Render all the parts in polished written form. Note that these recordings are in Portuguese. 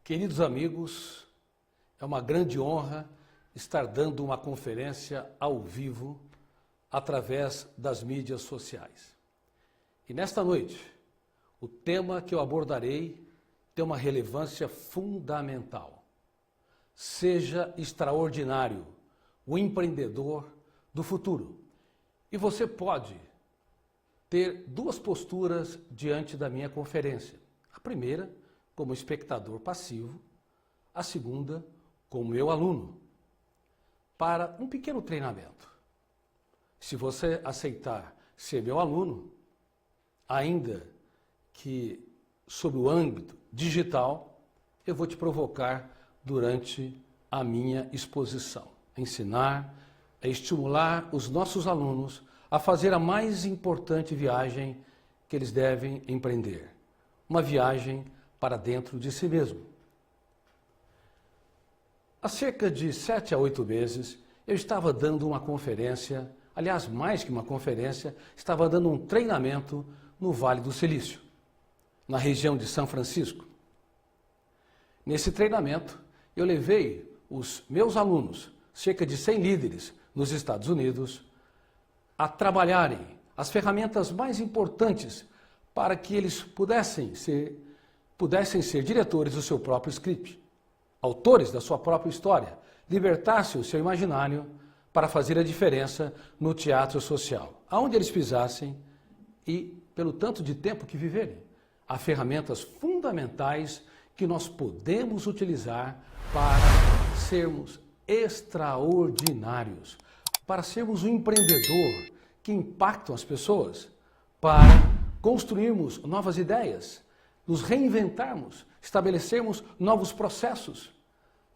Queridos amigos, é uma grande honra estar dando uma conferência ao vivo através das mídias sociais. E nesta noite, o tema que eu abordarei tem uma relevância fundamental. Seja extraordinário, o empreendedor do futuro. E você pode ter duas posturas diante da minha conferência. A primeira, como espectador passivo, a segunda, como meu aluno, para um pequeno treinamento. Se você aceitar ser meu aluno, ainda que sob o âmbito digital, eu vou te provocar durante a minha exposição. Ensinar, estimular os nossos alunos a fazer a mais importante viagem que eles devem empreender. Uma viagem para dentro de si mesmo. Há cerca de 7 a 8 meses, eu estava dando uma conferência, aliás, mais que uma conferência, estava dando um treinamento no Vale do Silício, na região de São Francisco. Nesse treinamento, eu levei os meus alunos, cerca de 100 líderes nos Estados Unidos, a trabalharem as ferramentas mais importantes para que eles pudessem ser diretores do seu próprio script, autores da sua própria história, libertar-se o seu imaginário para fazer a diferença no teatro social, aonde eles pisassem e pelo tanto de tempo que viverem. Há ferramentas fundamentais que nós podemos utilizar para sermos extraordinários, para sermos um empreendedor que impactam as pessoas, para construirmos novas ideias, nos reinventarmos, estabelecermos novos processos,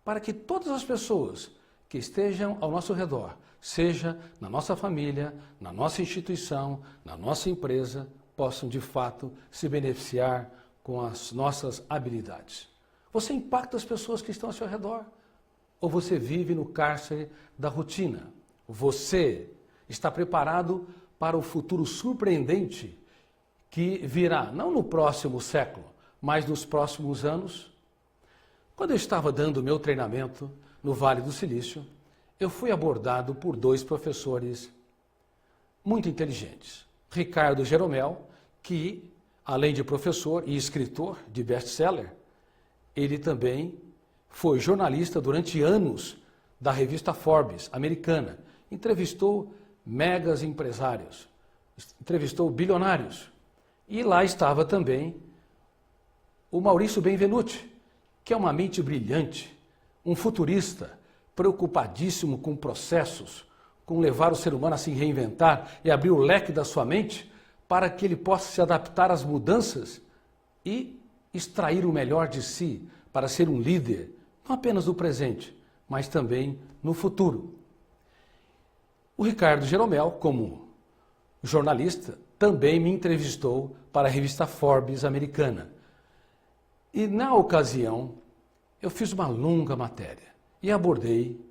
para que todas as pessoas que estejam ao nosso redor, seja na nossa família, na nossa instituição, na nossa empresa, possam de fato se beneficiar com as nossas habilidades. Você impacta as pessoas que estão ao seu redor? Ou você vive no cárcere da rotina? Você está preparado para o futuro surpreendente que virá, não no próximo século, mas nos próximos anos? Quando eu estava dando o meu treinamento no Vale do Silício, eu fui abordado por dois professores muito inteligentes. Ricardo Jeromel, que, além de professor e escritor de best-seller, ele também foi jornalista durante anos da revista Forbes, americana. Entrevistou megas empresários, entrevistou bilionários. E lá estava também o Maurício Benvenuti, que é uma mente brilhante, um futurista, preocupadíssimo com processos, com levar o ser humano a se reinventar e abrir o leque da sua mente para que ele possa se adaptar às mudanças e extrair o melhor de si para ser um líder, não apenas no presente, mas também no futuro. O Ricardo Jeromel, como jornalista, também me entrevistou para a revista Forbes americana. E na ocasião, eu fiz uma longa matéria e abordei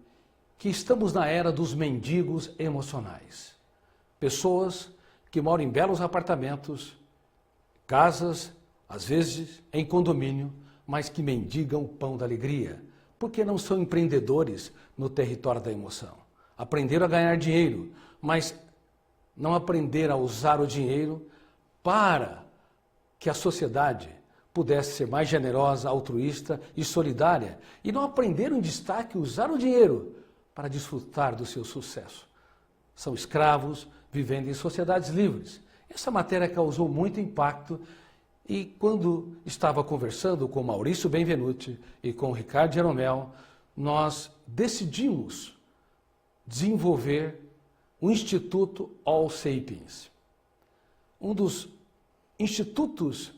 que estamos na era dos mendigos emocionais. Pessoas que moram em belos apartamentos, casas, às vezes em condomínio, mas que mendigam o pão da alegria, porque não são empreendedores no território da emoção. Aprenderam a ganhar dinheiro, mas não aprenderam a usar o dinheiro para que a sociedade pudesse ser mais generosa, altruísta e solidária. E não aprenderam em destaque a usar o dinheiro para desfrutar do seu sucesso. São escravos vivendo em sociedades livres. Essa matéria causou muito impacto e quando estava conversando com Maurício Benvenuti e com Ricardo Jeromel, nós decidimos desenvolver o Instituto All Sapiens, um dos institutos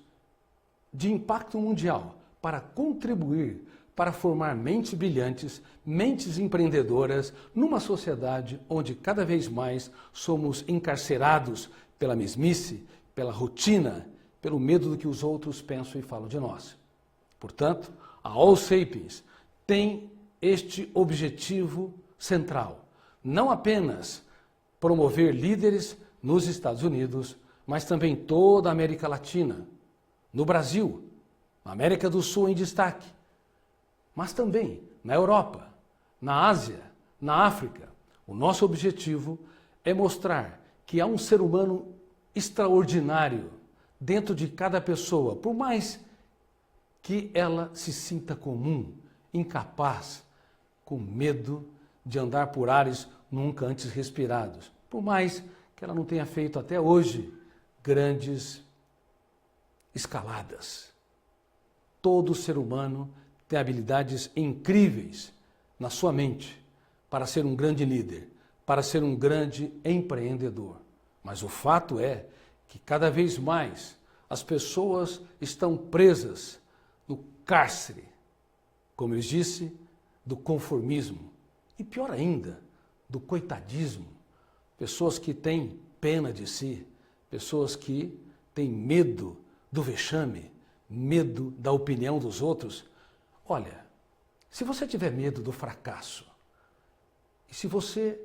de impacto mundial para contribuir para formar mentes brilhantes, mentes empreendedoras numa sociedade onde cada vez mais somos encarcerados pela mesmice, pela rotina, pelo medo do que os outros pensam e falam de nós. Portanto, a All Sapiens tem este objetivo central, não apenas promover líderes nos Estados Unidos, mas também toda a América Latina, no Brasil, na América do Sul em destaque, mas também na Europa, na Ásia, na África. O nosso objetivo é mostrar que há um ser humano extraordinário dentro de cada pessoa, por mais que ela se sinta comum, incapaz, com medo de andar por ares nunca antes respirados, por mais que ela não tenha feito até hoje grandes escaladas. Todo ser humano tem habilidades incríveis na sua mente para ser um grande líder, para ser um grande empreendedor. Mas o fato é que cada vez mais as pessoas estão presas no cárcere, como eu disse, do conformismo e, pior ainda, do coitadismo. Pessoas que têm pena de si, pessoas que têm medo do vexame, medo da opinião dos outros. Olha, se você tiver medo do fracasso, e se você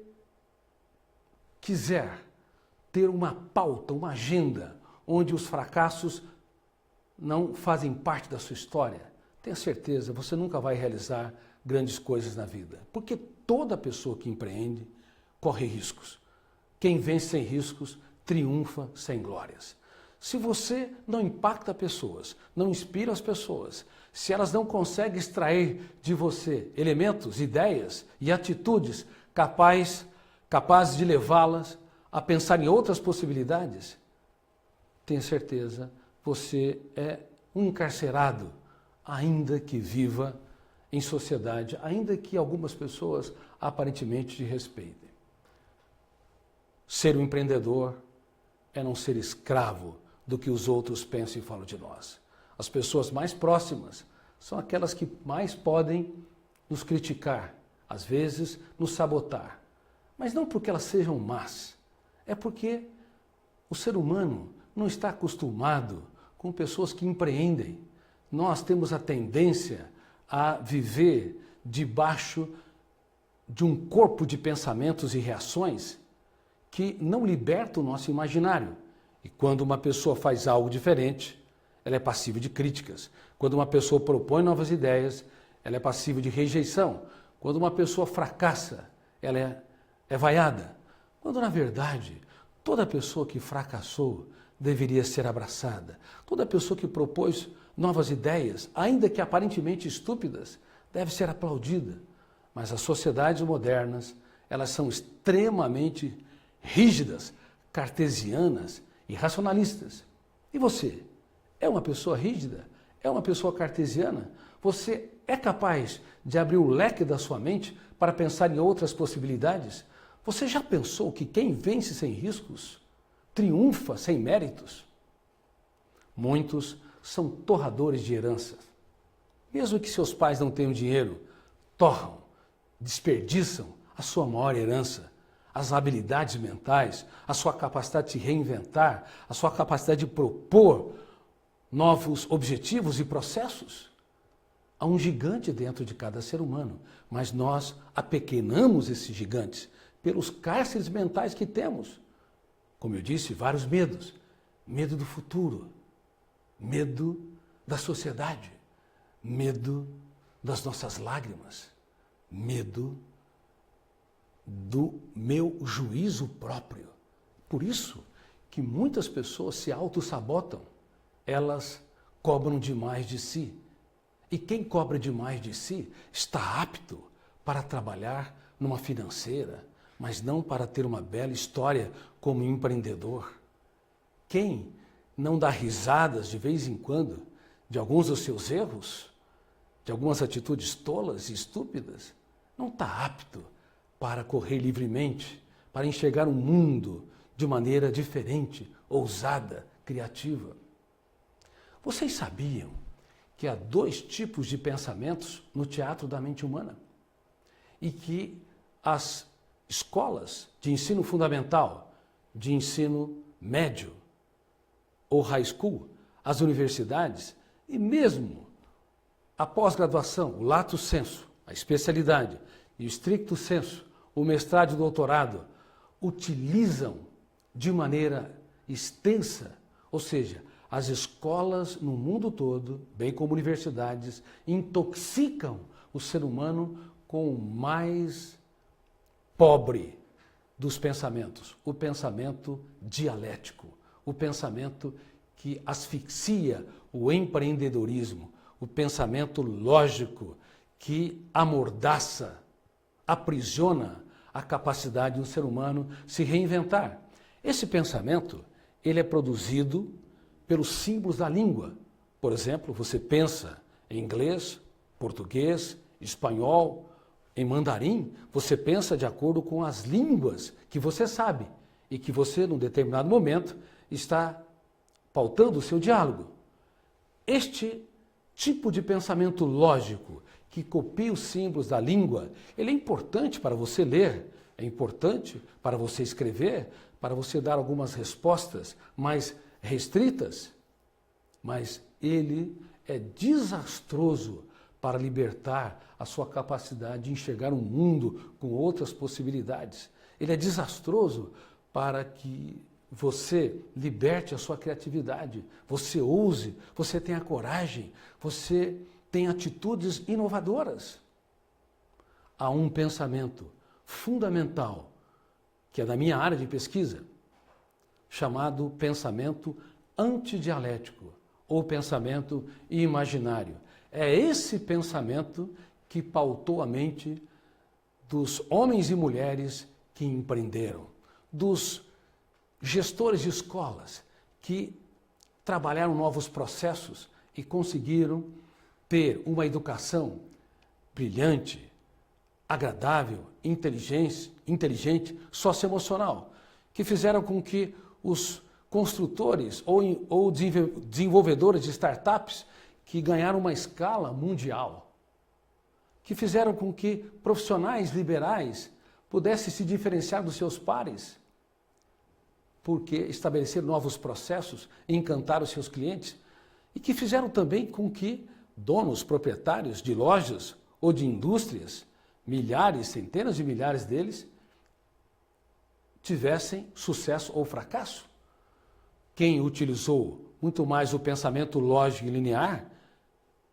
quiser ter uma pauta, uma agenda, onde os fracassos não fazem parte da sua história, tenha certeza, você nunca vai realizar grandes coisas na vida. Porque toda pessoa que empreende corre riscos. Quem vence sem riscos, triunfa sem glórias. Se você não impacta pessoas, não inspira as pessoas, se elas não conseguem extrair de você elementos, ideias e atitudes capazes de levá-las a pensar em outras possibilidades, tenha certeza, você é um encarcerado, ainda que viva em sociedade, ainda que algumas pessoas aparentemente te respeitem. Ser um empreendedor é não ser escravo do que os outros pensam e falam de nós. As pessoas mais próximas são aquelas que mais podem nos criticar, às vezes nos sabotar. Mas não porque elas sejam más, é porque o ser humano não está acostumado com pessoas que empreendem. Nós temos a tendência a viver debaixo de um corpo de pensamentos e reações que não liberta o nosso imaginário. E quando uma pessoa faz algo diferente, ela é passível de críticas. Quando uma pessoa propõe novas ideias, ela é passível de rejeição. Quando uma pessoa fracassa, ela é vaiada. Quando, na verdade, toda pessoa que fracassou deveria ser abraçada. Toda pessoa que propôs novas ideias, ainda que aparentemente estúpidas, deve ser aplaudida. Mas as sociedades modernas, elas são extremamente rígidas, cartesianas e racionalistas. E você? É uma pessoa rígida? É uma pessoa cartesiana? Você é capaz de abrir o leque da sua mente para pensar em outras possibilidades? Você já pensou que quem vence sem riscos triunfa sem méritos? Muitos são torradores de heranças. Mesmo que seus pais não tenham dinheiro, torram, desperdiçam a sua maior herança, as habilidades mentais, a sua capacidade de se reinventar, a sua capacidade de propor novos objetivos e processos. Há um gigante dentro de cada ser humano, mas nós apequenamos esses gigantes pelos cárceres mentais que temos. Como eu disse, vários medos. Medo do futuro, medo da sociedade, medo das nossas lágrimas, medo do meu juízo próprio. Por isso que muitas pessoas se auto-sabotam, elas cobram demais de si. E quem cobra demais de si está apto para trabalhar numa financeira, mas não para ter uma bela história como empreendedor. Quem não dá risadas de vez em quando de alguns dos seus erros, de algumas atitudes tolas e estúpidas, não está apto para correr livremente, para enxergar o mundo de maneira diferente, ousada, criativa. Vocês sabiam que há 2 tipos de pensamentos no teatro da mente humana? E que as escolas de ensino fundamental, de ensino médio ou high school, as universidades e mesmo a pós-graduação, o lato sensu, a especialidade e o stricto sensu, o mestrado e o doutorado, utilizam de maneira extensa, ou seja, as escolas no mundo todo, bem como universidades, intoxicam o ser humano com o mais pobre dos pensamentos, o pensamento dialético, o pensamento que asfixia o empreendedorismo, o pensamento lógico que amordaça, aprisiona a capacidade do ser humano se reinventar. Esse pensamento, ele é produzido pelos símbolos da língua. Por exemplo, você pensa em inglês, português, espanhol, em mandarim, você pensa de acordo com as línguas que você sabe e que você, num determinado momento, está pautando o seu diálogo. Este tipo de pensamento lógico que copia os símbolos da língua, ele é importante para você ler, é importante para você escrever, para você dar algumas respostas mais restritas, mas ele é desastroso para libertar a sua capacidade de enxergar um mundo com outras possibilidades. Ele é desastroso para que você liberte a sua criatividade, você ouse, você tenha coragem, você tenha atitudes inovadoras. Há um pensamento fundamental, que é da minha área de pesquisa, chamado pensamento antidialético ou pensamento imaginário. É esse pensamento que pautou a mente dos homens e mulheres que empreenderam, dos gestores de escolas que trabalharam novos processos e conseguiram ter uma educação brilhante, agradável, inteligente, socioemocional, que fizeram com que os construtores ou desenvolvedores de startups que ganharam uma escala mundial, que fizeram com que profissionais liberais pudessem se diferenciar dos seus pares, porque estabeleceram novos processos e encantaram os seus clientes, e que fizeram também com que donos, proprietários de lojas ou de indústrias, milhares, centenas de milhares deles, tivessem sucesso ou fracasso. Quem utilizou muito mais o pensamento lógico e linear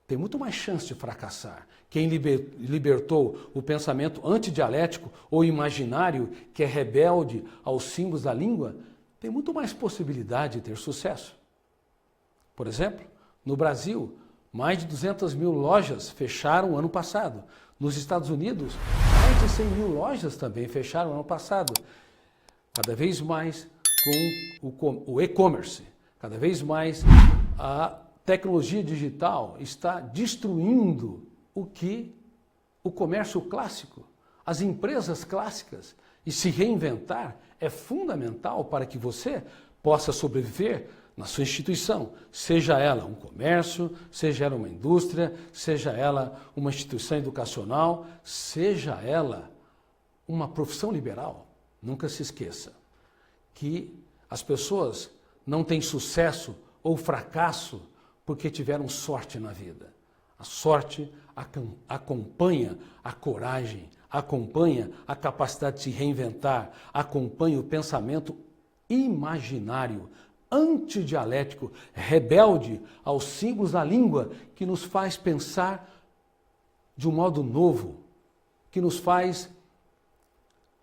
tem muito mais chance de fracassar. Quem libertou o pensamento antidialético ou imaginário, que é rebelde aos símbolos da língua, tem muito mais possibilidade de ter sucesso. Por exemplo, no Brasil, mais de 200 mil lojas fecharam ano passado. Nos Estados Unidos, mais de 100 mil lojas também fecharam ano passado. Cada vez mais com o e-commerce, cada vez mais a tecnologia digital está destruindo o comércio clássico, as empresas clássicas. E se reinventar é fundamental para que você possa sobreviver na sua instituição, seja ela um comércio, seja ela uma indústria, seja ela uma instituição educacional, seja ela uma profissão liberal. Nunca se esqueça que as pessoas não têm sucesso ou fracasso porque tiveram sorte na vida. A sorte acompanha a coragem, acompanha a capacidade de se reinventar, acompanha o pensamento imaginário, antidialético, rebelde aos símbolos da língua, que nos faz pensar de um modo novo, que nos faz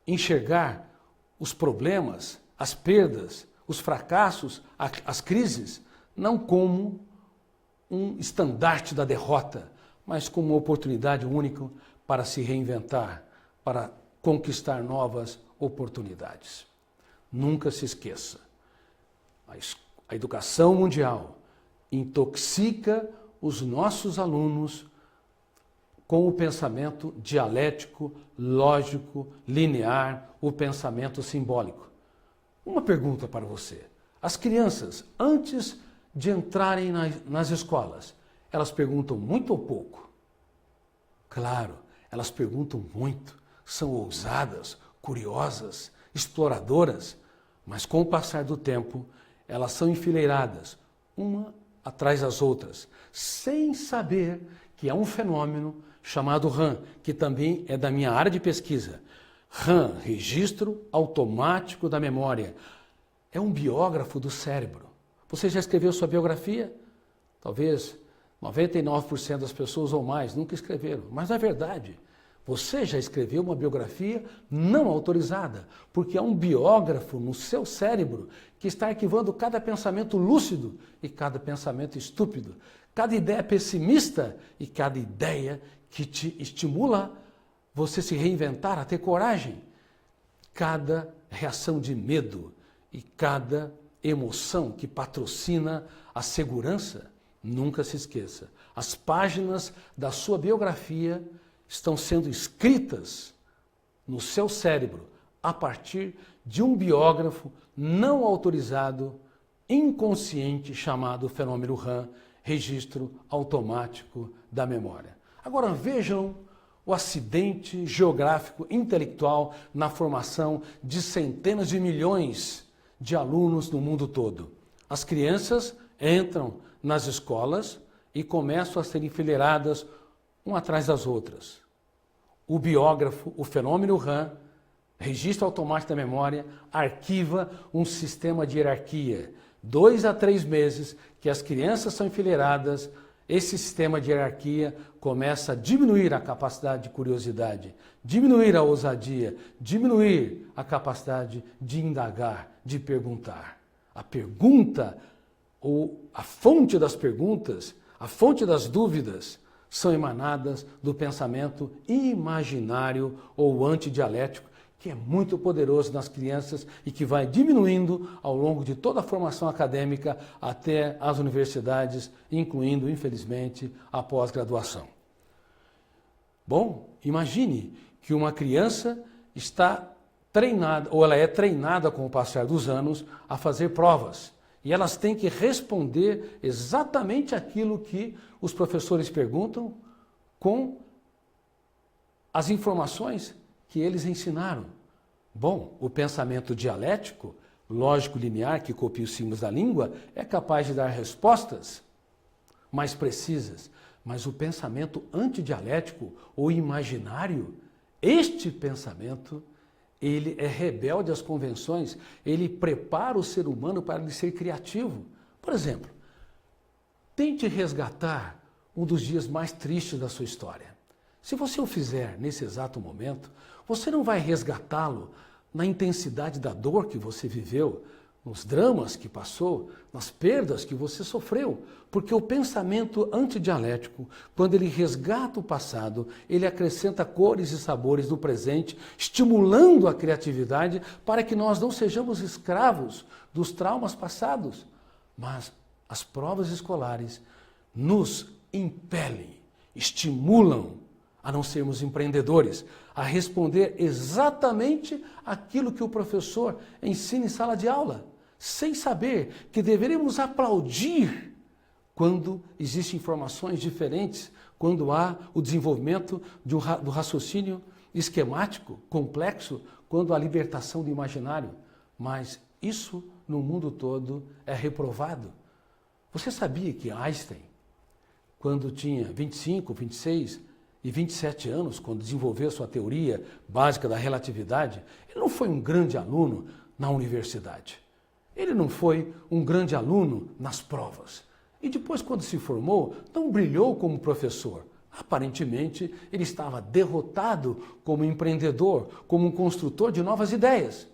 enxergar os problemas, as perdas, os fracassos, as crises, não como um estandarte da derrota, mas como uma oportunidade única para se reinventar, para conquistar novas oportunidades. Nunca se esqueça, a educação mundial intoxica os nossos alunos com o pensamento dialético, lógico, linear, o pensamento simbólico. Uma pergunta para você. As crianças, antes de entrarem nas escolas, elas perguntam muito ou pouco? Claro, elas perguntam muito, são ousadas, curiosas, exploradoras, mas com o passar do tempo, elas são enfileiradas, uma atrás das outras, sem saber que é um fenômeno chamado RAM, que também é da minha área de pesquisa. RAM, registro automático da memória, é um biógrafo do cérebro. Você já escreveu sua biografia? Talvez 99% das pessoas ou mais nunca escreveram, mas não é verdade. Você já escreveu uma biografia não autorizada, porque é um biógrafo no seu cérebro que está arquivando cada pensamento lúcido e cada pensamento estúpido, cada ideia pessimista e cada ideia que te estimula você se reinventar, a ter coragem, cada reação de medo e cada emoção que patrocina a segurança. Nunca se esqueça, as páginas da sua biografia estão sendo escritas no seu cérebro a partir de um biógrafo não autorizado, inconsciente, chamado fenômeno RAM, registro automático da memória. Agora vejam o acidente geográfico intelectual na formação de centenas de milhões de alunos no mundo todo. As crianças entram nas escolas e começam a ser enfileiradas uma atrás das outras. O biógrafo, o fenômeno RAM, registro automático da memória, arquiva um sistema de hierarquia. 2 a 3 meses que as crianças são enfileiradas, esse sistema de hierarquia começa a diminuir a capacidade de curiosidade, diminuir a ousadia, diminuir a capacidade de indagar, de perguntar. A pergunta, ou a fonte das perguntas, a fonte das dúvidas, são emanadas do pensamento imaginário ou antidialético, que é muito poderoso nas crianças e que vai diminuindo ao longo de toda a formação acadêmica até as universidades, incluindo, infelizmente, a pós-graduação. Bom, imagine que uma criança está treinada, ou ela é treinada com o passar dos anos a fazer provas. E elas têm que responder exatamente aquilo que os professores perguntam com as informações que eles ensinaram. Bom, o pensamento dialético, lógico linear, que copia os símbolos da língua, é capaz de dar respostas mais precisas. Mas o pensamento antidialético ou imaginário, este pensamento, ele é rebelde às convenções, ele prepara o ser humano para ele ser criativo. Por exemplo, tente resgatar um dos dias mais tristes da sua história. Se você o fizer nesse exato momento, você não vai resgatá-lo na intensidade da dor que você viveu, nos dramas que passou, nas perdas que você sofreu, porque o pensamento antidialético, quando ele resgata o passado, ele acrescenta cores e sabores no presente, estimulando a criatividade para que nós não sejamos escravos dos traumas passados. Mas as provas escolares nos impelem, estimulam a não sermos empreendedores, a responder exatamente aquilo que o professor ensina em sala de aula, sem saber que deveríamos aplaudir quando existem informações diferentes, quando há o desenvolvimento do raciocínio esquemático, complexo, quando há a libertação do imaginário. Mas isso no mundo todo é reprovado. Você sabia que Einstein, quando tinha 25, 26 e 27 anos, quando desenvolveu sua teoria básica da relatividade, ele não foi um grande aluno na universidade. Ele não foi um grande aluno nas provas. E depois, quando se formou, não brilhou como professor. Aparentemente, ele estava derrotado como empreendedor, como um construtor de novas ideias.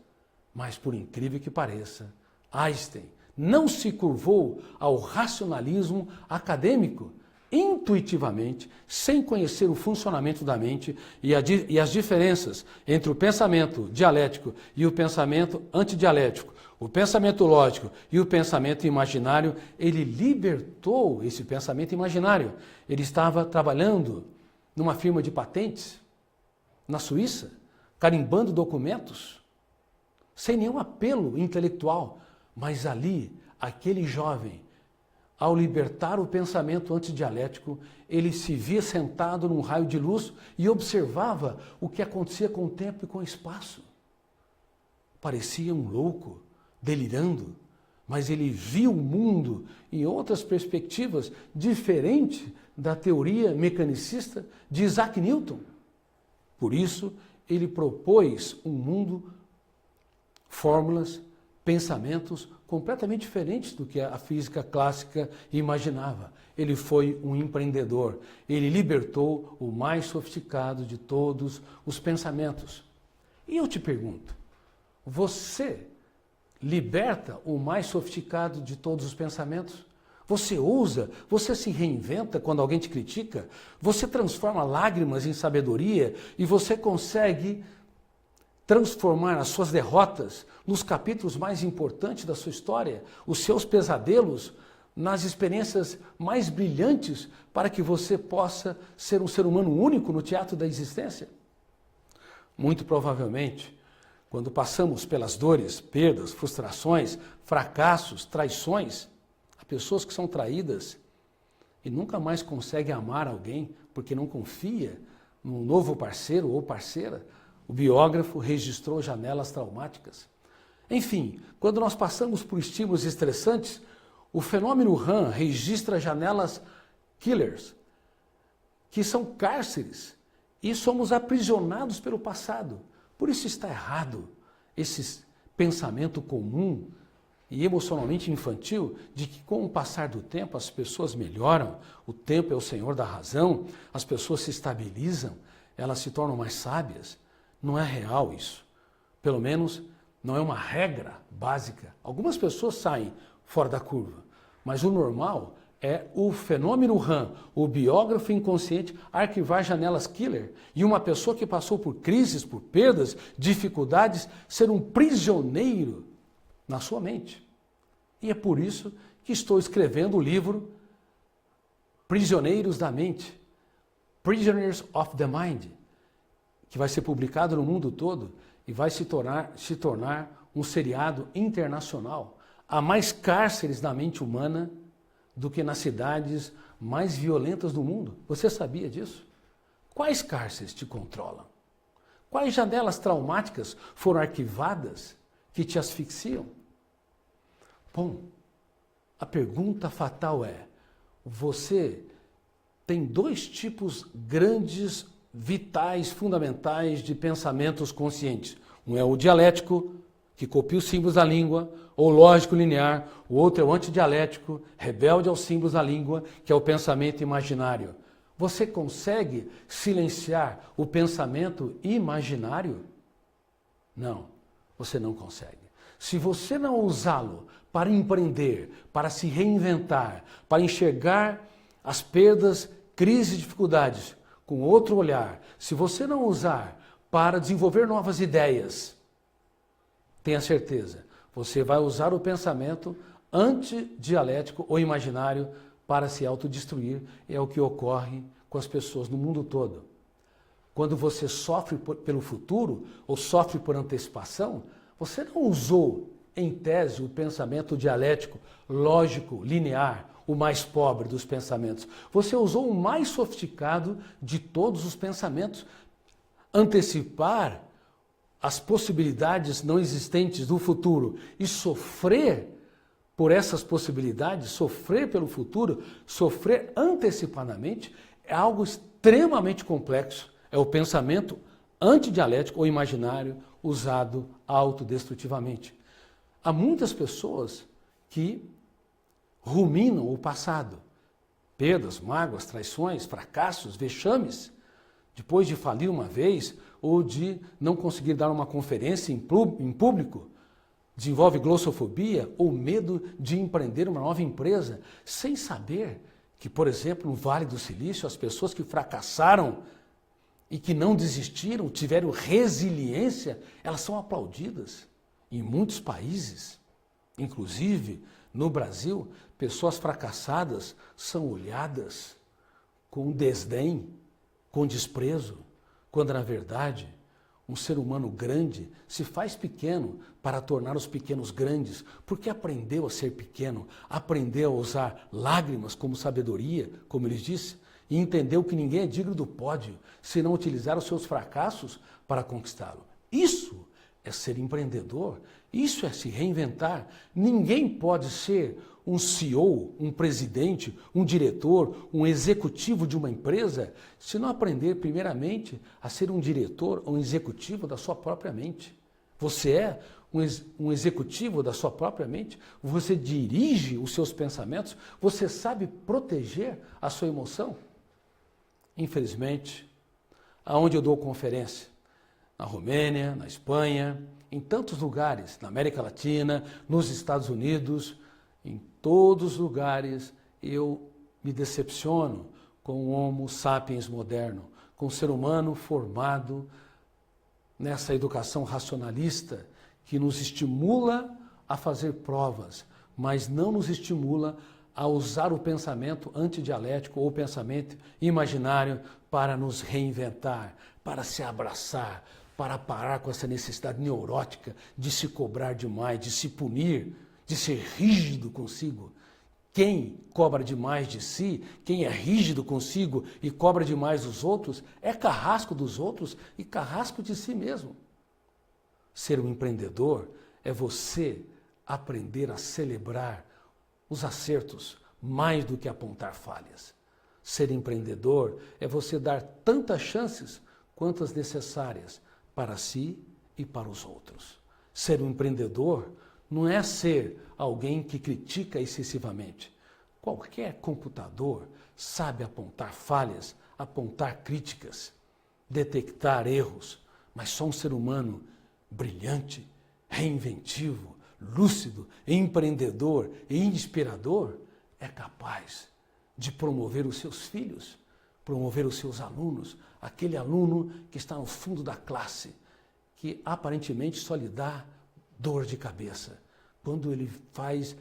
Mas, por incrível que pareça, Einstein não se curvou ao racionalismo acadêmico, intuitivamente, sem conhecer o funcionamento da mente e as diferenças entre o pensamento dialético e o pensamento antidialético, o pensamento lógico e o pensamento imaginário. Ele libertou esse pensamento imaginário. Ele estava trabalhando numa firma de patentes na Suíça, carimbando documentos, sem nenhum apelo intelectual, mas ali, aquele jovem, ao libertar o pensamento antidialético, ele se via sentado num raio de luz e observava o que acontecia com o tempo e com o espaço. Parecia um louco, delirando, mas ele viu o mundo em outras perspectivas, diferente da teoria mecanicista de Isaac Newton. Por isso, ele propôs um mundo, fórmulas pensamentos completamente diferentes do que a física clássica imaginava. Ele foi um empreendedor. Ele libertou o mais sofisticado de todos os pensamentos. E eu te pergunto, você liberta o mais sofisticado de todos os pensamentos? Você ousa, você se reinventa quando alguém te critica, você transforma lágrimas em sabedoria e você consegue transformar as suas derrotas nos capítulos mais importantes da sua história, os seus pesadelos nas experiências mais brilhantes para que você possa ser um ser humano único no teatro da existência? Muito provavelmente, quando passamos pelas dores, perdas, frustrações, fracassos, traições, há pessoas que são traídas e nunca mais conseguem amar alguém porque não confia num novo parceiro ou parceira. O biógrafo registrou janelas traumáticas. Enfim, quando nós passamos por estímulos estressantes, o fenômeno RAM registra janelas killers, que são cárceres, e somos aprisionados pelo passado. Por isso está errado esse pensamento comum e emocionalmente infantil de que com o passar do tempo as pessoas melhoram, o tempo é o senhor da razão, as pessoas se estabilizam, elas se tornam mais sábias. Não é real isso. Pelo menos não é uma regra básica. Algumas pessoas saem fora da curva, mas o normal é o fenômeno RAM, o biógrafo inconsciente, arquivar janelas killer e uma pessoa que passou por crises, por perdas, dificuldades, ser um prisioneiro na sua mente. E é por isso que estou escrevendo o livro Prisioneiros da Mente, Prisoners of the Mind, que vai ser publicado no mundo todo e vai se tornar um seriado internacional. Há mais cárceres na mente humana do que nas cidades mais violentas do mundo. Você sabia disso? Quais cárceres te controlam? Quais janelas traumáticas foram arquivadas que te asfixiam? Bom, a pergunta fatal é, você tem dois tipos grandes, vitais, fundamentais de pensamentos conscientes. Um é o dialético, que copia os símbolos da língua, ou lógico linear. O outro é o antidialético, rebelde aos símbolos da língua, que é o pensamento imaginário. Você consegue silenciar o pensamento imaginário? Não, você não consegue. Se você não usá-lo para empreender, para se reinventar, para enxergar as perdas, crises e dificuldades com outro olhar, se você não usar para desenvolver novas ideias, tenha certeza, você vai usar o pensamento antidialético ou imaginário para se autodestruir. É o que ocorre com as pessoas no mundo todo. Quando você sofre pelo futuro ou sofre por antecipação, você não usou, em tese, o pensamento dialético, lógico, linear, o mais pobre dos pensamentos. Você usou o mais sofisticado de todos os pensamentos. Antecipar as possibilidades não existentes do futuro e sofrer por essas possibilidades, sofrer pelo futuro, sofrer antecipadamente, é algo extremamente complexo. É o pensamento antidialético ou imaginário usado autodestrutivamente. Há muitas pessoas que ruminam o passado, perdas, mágoas, traições, fracassos, vexames, depois de falir uma vez ou de não conseguir dar uma conferência em público, desenvolve glossofobia ou medo de empreender uma nova empresa, sem saber que, por exemplo, no Vale do Silício, as pessoas que fracassaram e que não desistiram, tiveram resiliência, elas são aplaudidas. Em muitos países, inclusive no Brasil, pessoas fracassadas são olhadas com desdém, com desprezo, quando na verdade um ser humano grande se faz pequeno para tornar os pequenos grandes, porque aprendeu a ser pequeno, aprendeu a usar lágrimas como sabedoria, como ele disse, e entendeu que ninguém é digno do pódio se não utilizar os seus fracassos para conquistá-lo. Isso é ser empreendedor, isso é se reinventar. Ninguém pode ser um CEO, um presidente, um diretor, um executivo de uma empresa, se não aprender primeiramente a ser um diretor ou um executivo da sua própria mente. Você é um executivo da sua própria mente, você dirige os seus pensamentos, você sabe proteger a sua emoção? Infelizmente, aonde eu dou conferência, na Romênia, na Espanha, em tantos lugares, na América Latina, nos Estados Unidos, em todos os lugares, eu me decepciono com o Homo sapiens moderno, com o ser humano formado nessa educação racionalista que nos estimula a fazer provas, mas não nos estimula a usar o pensamento antidialético ou o pensamento imaginário para nos reinventar, para se abraçar, para parar com essa necessidade neurótica de se cobrar demais, de se punir, de ser rígido consigo. Quem cobra demais de si, quem é rígido consigo e cobra demais dos outros, é carrasco dos outros e carrasco de si mesmo. Ser um empreendedor é você aprender a celebrar os acertos mais do que apontar falhas. Ser empreendedor é você dar tantas chances quantas necessárias para si e para os outros. Ser um empreendedor não é ser alguém que critica excessivamente. Qualquer computador sabe apontar falhas, apontar críticas, detectar erros, mas só um ser humano brilhante, reinventivo, lúcido, empreendedor e inspirador é capaz de promover os seus filhos, promover os seus alunos, aquele aluno que está no fundo da classe, que aparentemente só lhe dá dor de cabeça. Quando ele faz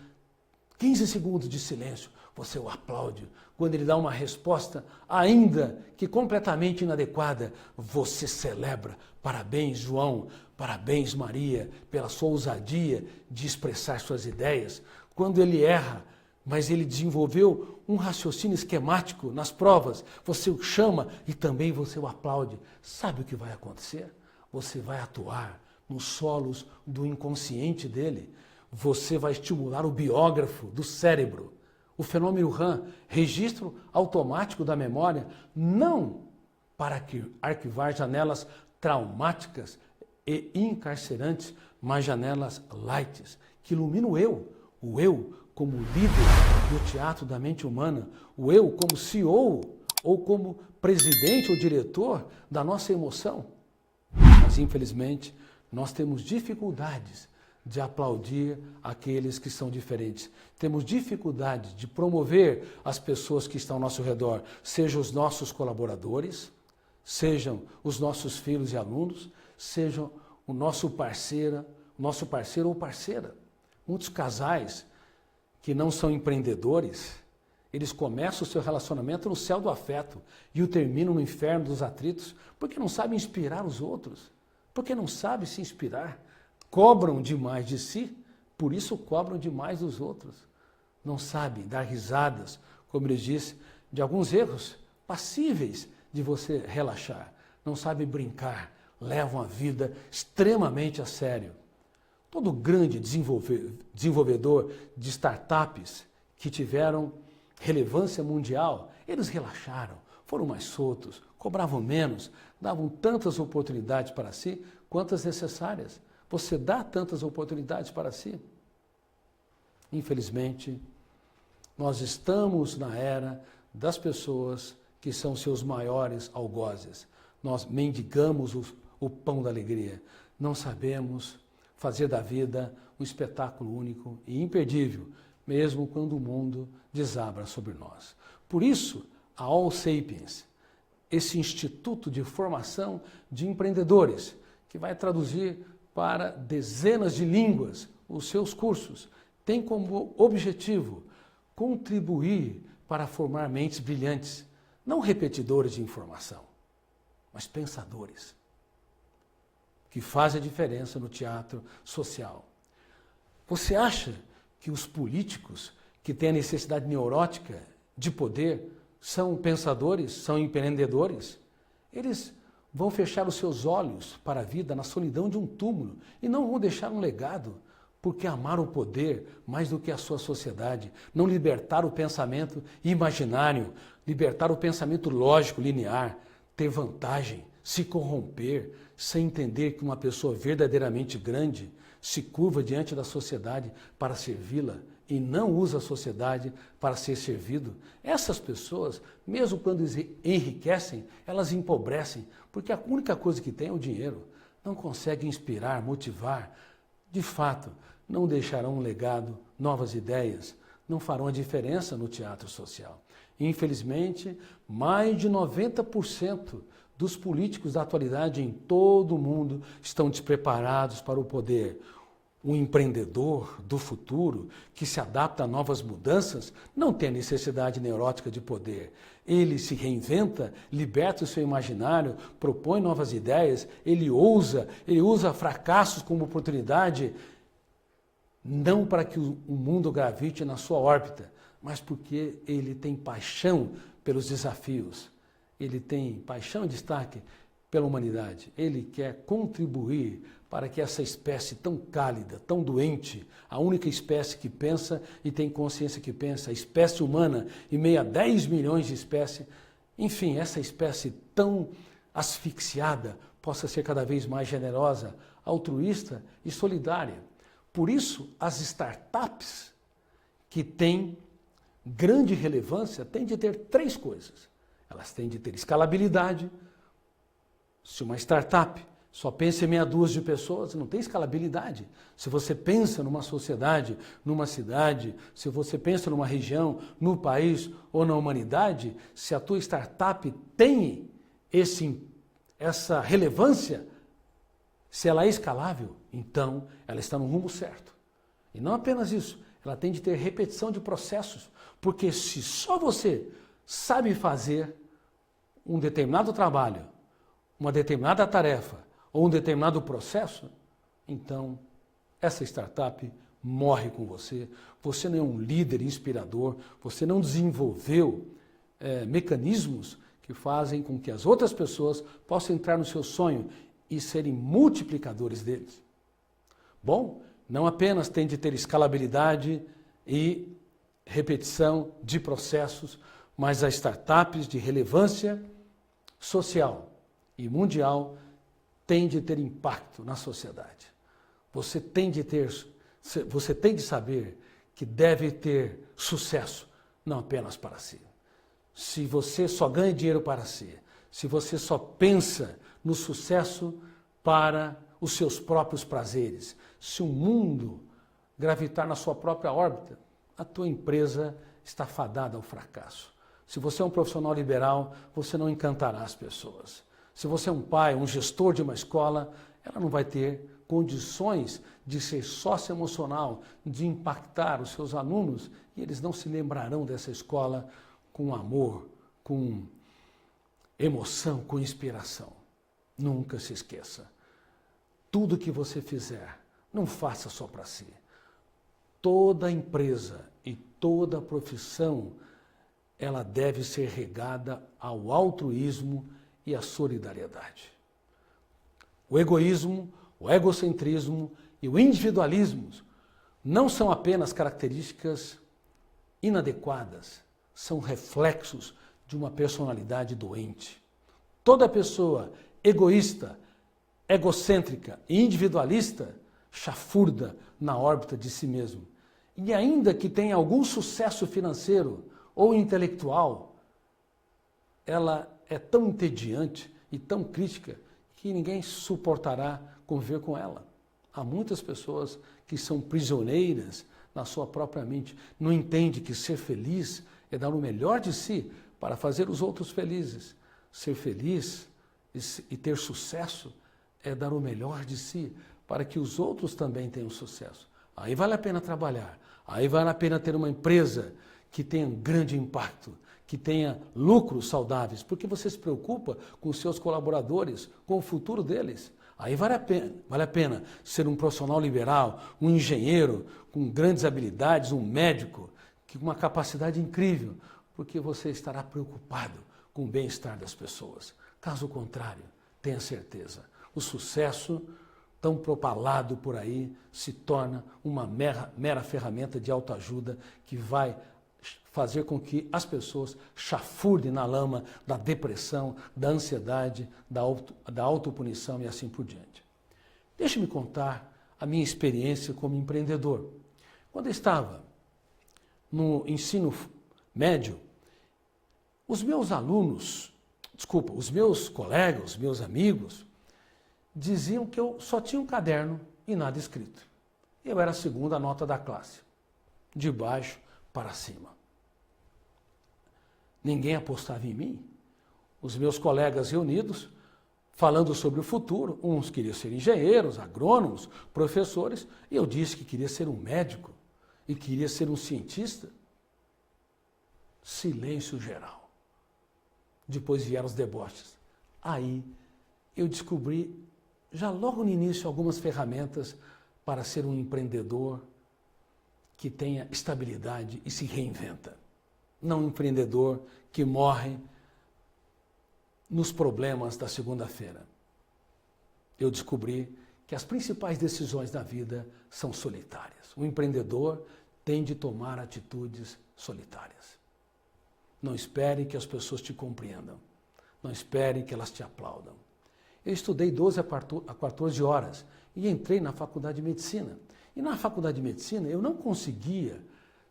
15 segundos de silêncio, você o aplaude. Quando ele dá uma resposta, ainda que completamente inadequada, você celebra. Parabéns, João. Parabéns, Maria, pela sua ousadia de expressar suas ideias. Quando ele erra, mas ele desenvolveu um raciocínio esquemático nas provas, você o chama e também você o aplaude. Sabe o que vai acontecer? Você vai atuar nos solos do inconsciente dele. Você vai estimular o biógrafo do cérebro. O fenômeno RAM, registro automático da memória, não para arquivar janelas traumáticas e encarcerantes, mas janelas light, que iluminam o eu como líder do teatro da mente humana, o eu como CEO ou como presidente ou diretor da nossa emoção. Mas, infelizmente, nós temos dificuldades de aplaudir aqueles que são diferentes. Temos dificuldade de promover as pessoas que estão ao nosso redor, sejam os nossos colaboradores, sejam os nossos filhos e alunos, sejam o nosso parceiro ou parceira. Muitos casais que não são empreendedores, eles começam o seu relacionamento no céu do afeto e o terminam no inferno dos atritos, porque não sabem inspirar os outros, porque não sabem se inspirar. Cobram demais de si, por isso cobram demais dos outros. Não sabem dar risadas, como eu disse, de alguns erros passíveis de você relaxar. Não sabem brincar, levam a vida extremamente a sério. Todo grande desenvolvedor de startups que tiveram relevância mundial, eles relaxaram, foram mais soltos, cobravam menos, davam tantas oportunidades para si quantas necessárias. Você dá tantas oportunidades para si? Infelizmente, nós estamos na era das pessoas que são seus maiores algozes. Nós mendigamos o pão da alegria. Não sabemos fazer da vida um espetáculo único e imperdível, mesmo quando o mundo desabra sobre nós. Por isso, a All Sapiens, esse instituto de formação de empreendedores, que vai traduzir para dezenas de línguas os seus cursos, tem como objetivo contribuir para formar mentes brilhantes, não repetidores de informação, mas pensadores, que fazem a diferença no teatro social. Você acha que os políticos que têm a necessidade neurótica de poder são pensadores, são empreendedores? Eles vão fechar os seus olhos para a vida na solidão de um túmulo e não vão deixar um legado, porque amaram o poder mais do que a sua sociedade, não libertar o pensamento imaginário, libertar o pensamento lógico, linear, ter vantagem se corromper, sem entender que uma pessoa verdadeiramente grande se curva diante da sociedade para servi-la e não usa a sociedade para ser servido. Essas pessoas, mesmo quando enriquecem, elas empobrecem, porque a única coisa que tem é o dinheiro. Não conseguem inspirar, motivar. De fato, não deixarão um legado, novas ideias, não farão a diferença no teatro social. Infelizmente, mais de 90% dos políticos da atualidade em todo o mundo estão despreparados para o poder. O empreendedor do futuro, que se adapta a novas mudanças, não tem a necessidade neurótica de poder. Ele se reinventa, liberta o seu imaginário, propõe novas ideias, ele usa fracassos como oportunidade, não para que o mundo gravite na sua órbita, mas porque ele tem paixão pelos desafios, ele tem paixão e destaque pela humanidade. Ele quer contribuir para que essa espécie tão cálida, tão doente, a única espécie que pensa e tem consciência que pensa, a espécie humana, em meio a 10 milhões de espécies, enfim, essa espécie tão asfixiada possa ser cada vez mais generosa, altruísta e solidária. Por isso, as startups que têm grande relevância têm de ter 3 coisas. Elas têm de ter escalabilidade. Se uma startup só pensa em meia dúzia de pessoas, não tem escalabilidade. Se você pensa numa sociedade, numa cidade, se você pensa numa região, no país ou na humanidade, se a tua startup tem essa relevância, se ela é escalável, então ela está no rumo certo. E não apenas isso, ela tem de ter repetição de processos, porque se só você sabe fazer um determinado trabalho, uma determinada tarefa ou um determinado processo, então essa startup morre com você. Você não é um líder inspirador, você não desenvolveu mecanismos que fazem com que as outras pessoas possam entrar no seu sonho e serem multiplicadores deles. Bom, não apenas tem de ter escalabilidade e repetição de processos, mas as startups de relevância social e mundial têm de ter impacto na sociedade. Você tem de saber que deve ter sucesso, não apenas para si. Se você só ganha dinheiro para si, se você só pensa no sucesso para os seus próprios prazeres, se o mundo gravitar na sua própria órbita, a tua empresa está fadada ao fracasso. Se você é um profissional liberal, você não encantará as pessoas. Se você é um pai, um gestor de uma escola, ela não vai ter condições de ser socioemocional, de impactar os seus alunos, e eles não se lembrarão dessa escola com amor, com emoção, com inspiração. Nunca se esqueça. Tudo que você fizer, não faça só para si. Toda empresa e toda profissão, ela deve ser regada ao altruísmo e à solidariedade. O egoísmo, o egocentrismo e o individualismo não são apenas características inadequadas, são reflexos de uma personalidade doente. Toda pessoa egoísta, egocêntrica e individualista chafurda na órbita de si mesmo. E ainda que tenha algum sucesso financeiro ou intelectual, ela é tão entediante e tão crítica que ninguém suportará conviver com ela. Há muitas pessoas que são prisioneiras na sua própria mente, não entendem que ser feliz é dar o melhor de si para fazer os outros felizes. Ser feliz e ter sucesso é dar o melhor de si para que os outros também tenham sucesso. Aí vale a pena trabalhar, aí vale a pena ter uma empresa que tenha um grande impacto, que tenha lucros saudáveis, porque você se preocupa com os seus colaboradores, com o futuro deles. Aí vale a pena ser um profissional liberal, um engenheiro com grandes habilidades, um médico com uma capacidade incrível, porque você estará preocupado com o bem-estar das pessoas. Caso contrário, tenha certeza, o sucesso tão propalado por aí se torna uma mera ferramenta de autoajuda que vai fazer com que as pessoas chafurdem na lama da depressão, da ansiedade, da autopunição e assim por diante. Deixe-me contar a minha experiência como empreendedor. Quando eu estava no ensino médio, os meus colegas, os meus amigos, diziam que eu só tinha um caderno e nada escrito. Eu era a segunda nota da classe, de baixo para cima. Ninguém apostava em mim. Os meus colegas reunidos, falando sobre o futuro, uns queriam ser engenheiros, agrônomos, professores, e eu disse que queria ser um médico e queria ser um cientista. Silêncio geral. Depois vieram os deboches. Aí eu descobri, já logo no início, algumas ferramentas para ser um empreendedor que tenha estabilidade e se reinventa. Não um empreendedor que morre nos problemas da segunda-feira. Eu descobri que as principais decisões da vida são solitárias. O empreendedor tem de tomar atitudes solitárias. Não espere que as pessoas te compreendam. Não espere que elas te aplaudam. Eu estudei 12 a 14 horas e entrei na faculdade de medicina. E na faculdade de medicina eu não conseguia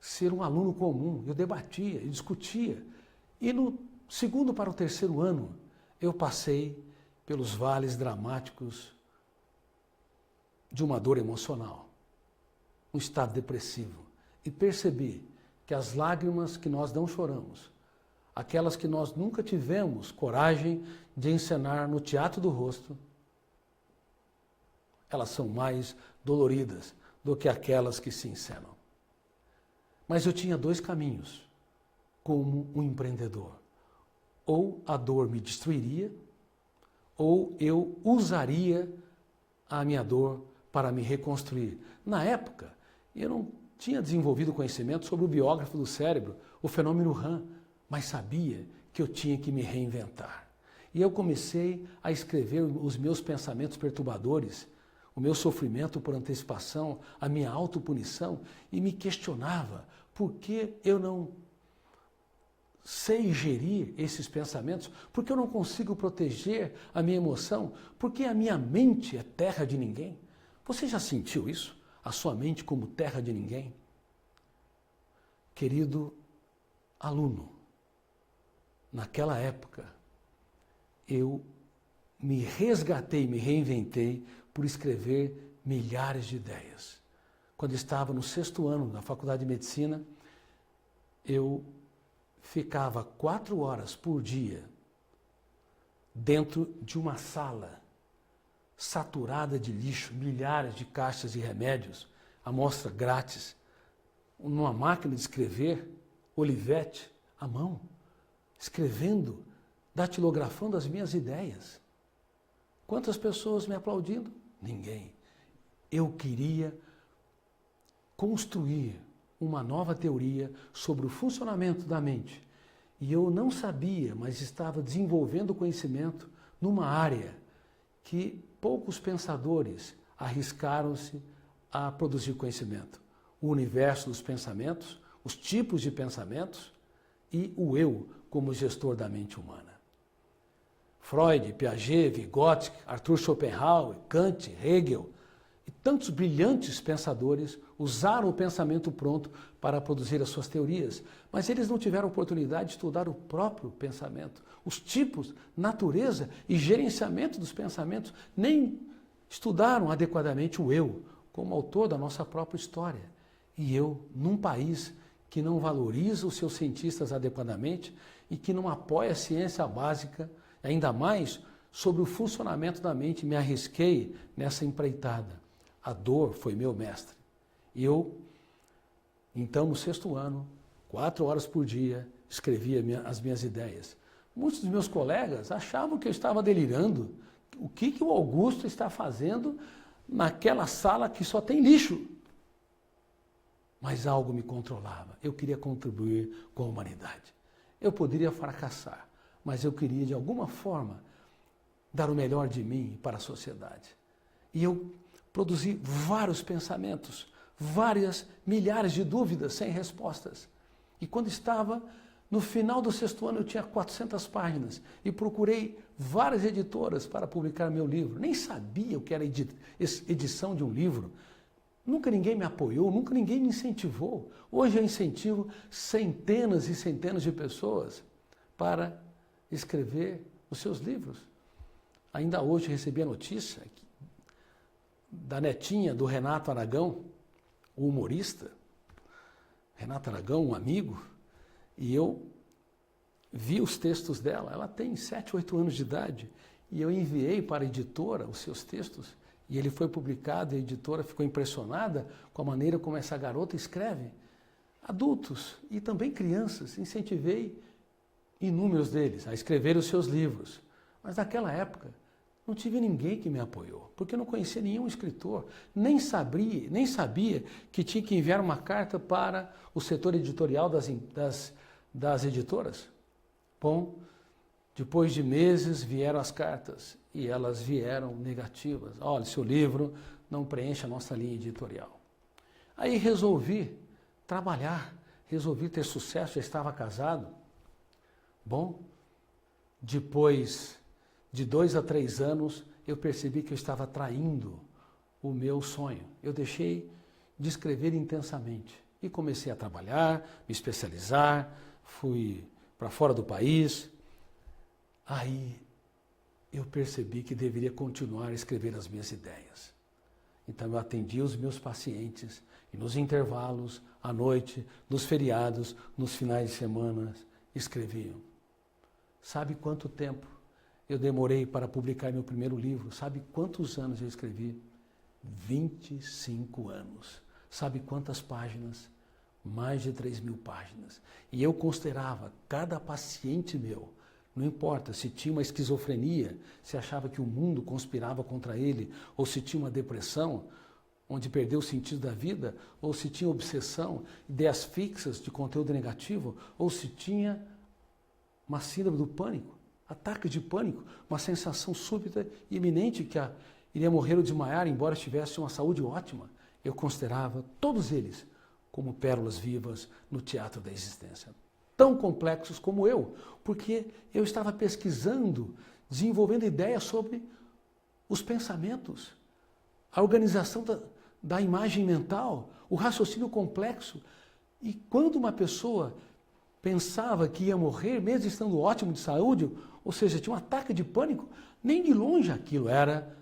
ser um aluno comum. Eu debatia, eu discutia. E no segundo para o terceiro ano eu passei pelos vales dramáticos de uma dor emocional, um estado depressivo. E percebi que as lágrimas que nós não choramos, aquelas que nós nunca tivemos coragem de encenar no teatro do rosto, elas são mais doloridas do que aquelas que se encenam. Mas eu tinha dois caminhos como um empreendedor. Ou a dor me destruiria, ou eu usaria a minha dor para me reconstruir. Na época, eu não tinha desenvolvido conhecimento sobre o biógrafo do cérebro, o fenômeno RAM, mas sabia que eu tinha que me reinventar. E eu comecei a escrever os meus pensamentos perturbadores, o meu sofrimento por antecipação, a minha autopunição, e me questionava por que eu não sei gerir esses pensamentos, por que eu não consigo proteger a minha emoção, por que a minha mente é terra de ninguém. Você já sentiu isso? A sua mente como terra de ninguém? Querido aluno, naquela época, eu me resgatei, me reinventei por escrever milhares de ideias. Quando estava no 6º ano da faculdade de medicina, eu ficava 4 horas por dia dentro de uma sala saturada de lixo, milhares de caixas de remédios, amostra grátis, numa máquina de escrever, Olivetti, à mão, escrevendo, datilografando as minhas ideias. Quantas pessoas me aplaudindo? Ninguém. Eu queria construir uma nova teoria sobre o funcionamento da mente. E eu não sabia, mas estava desenvolvendo conhecimento numa área que poucos pensadores arriscaram-se a produzir conhecimento. O universo dos pensamentos, os tipos de pensamentos e o eu como gestor da mente humana. Freud, Piaget, Vygotsky, Arthur Schopenhauer, Kant, Hegel e tantos brilhantes pensadores usaram o pensamento pronto para produzir as suas teorias, mas eles não tiveram oportunidade de estudar o próprio pensamento, os tipos, natureza e gerenciamento dos pensamentos, nem estudaram adequadamente o eu, como autor da nossa própria história. E eu, num país que não valoriza os seus cientistas adequadamente e que não apoia a ciência básica, ainda mais sobre o funcionamento da mente, me arrisquei nessa empreitada. A dor foi meu mestre. E eu, então, no 6º ano, 4 horas por dia, escrevia as minhas ideias. Muitos dos meus colegas achavam que eu estava delirando. O que o Augusto está fazendo naquela sala que só tem lixo? Mas algo me controlava. Eu queria contribuir com a humanidade. Eu poderia fracassar, mas eu queria, de alguma forma, dar o melhor de mim para a sociedade. E eu produzi vários pensamentos, milhares de dúvidas sem respostas. E quando estava no final do 6º ano, eu tinha 400 páginas e procurei várias editoras para publicar meu livro. Nem sabia o que era edição de um livro. Nunca ninguém me apoiou, nunca ninguém me incentivou. Hoje eu incentivo centenas e centenas de pessoas para escrever os seus livros. Ainda hoje recebi a notícia da netinha do Renato Aragão, o humorista. Renato Aragão, um amigo, e eu vi os textos dela. Ela tem 7, 8 anos de idade e eu enviei para a editora os seus textos e ele foi publicado e a editora ficou impressionada com a maneira como essa garota escreve. Adultos e também crianças, incentivei inúmeros deles a escrever os seus livros. Mas naquela época não tive ninguém que me apoiou, porque eu não conhecia nenhum escritor, nem sabia que tinha que enviar uma carta para o setor editorial das editoras. Bom, depois de meses vieram as cartas e elas vieram negativas. Olha, seu livro não preenche a nossa linha editorial. Aí resolvi trabalhar, resolvi ter sucesso, já estava casado. Bom, depois de 2 a 3 anos, eu percebi que eu estava traindo o meu sonho. Eu deixei de escrever intensamente e comecei a trabalhar, me especializar, fui para fora do país. Aí eu percebi que deveria continuar a escrever as minhas ideias. Então eu atendia os meus pacientes e nos intervalos, à noite, nos feriados, nos finais de semana, escreviam. Sabe quanto tempo eu demorei para publicar meu primeiro livro? Sabe quantos anos eu escrevi? 25 anos. Sabe quantas páginas? Mais de 3.000 páginas. E eu considerava cada paciente meu, não importa se tinha uma esquizofrenia, se achava que o mundo conspirava contra ele, ou se tinha uma depressão, onde perdeu o sentido da vida, ou se tinha obsessão, ideias fixas de conteúdo negativo, ou se tinha uma síndrome do pânico, ataque de pânico, uma sensação súbita e iminente que iria morrer ou desmaiar, embora tivesse uma saúde ótima. Eu considerava todos eles como pérolas vivas no teatro da existência. Tão complexos como eu, porque eu estava pesquisando, desenvolvendo ideias sobre os pensamentos, a organização da imagem mental, o raciocínio complexo. E quando uma pessoa pensava que ia morrer, mesmo estando ótimo de saúde, ou seja, tinha um ataque de pânico, nem de longe aquilo era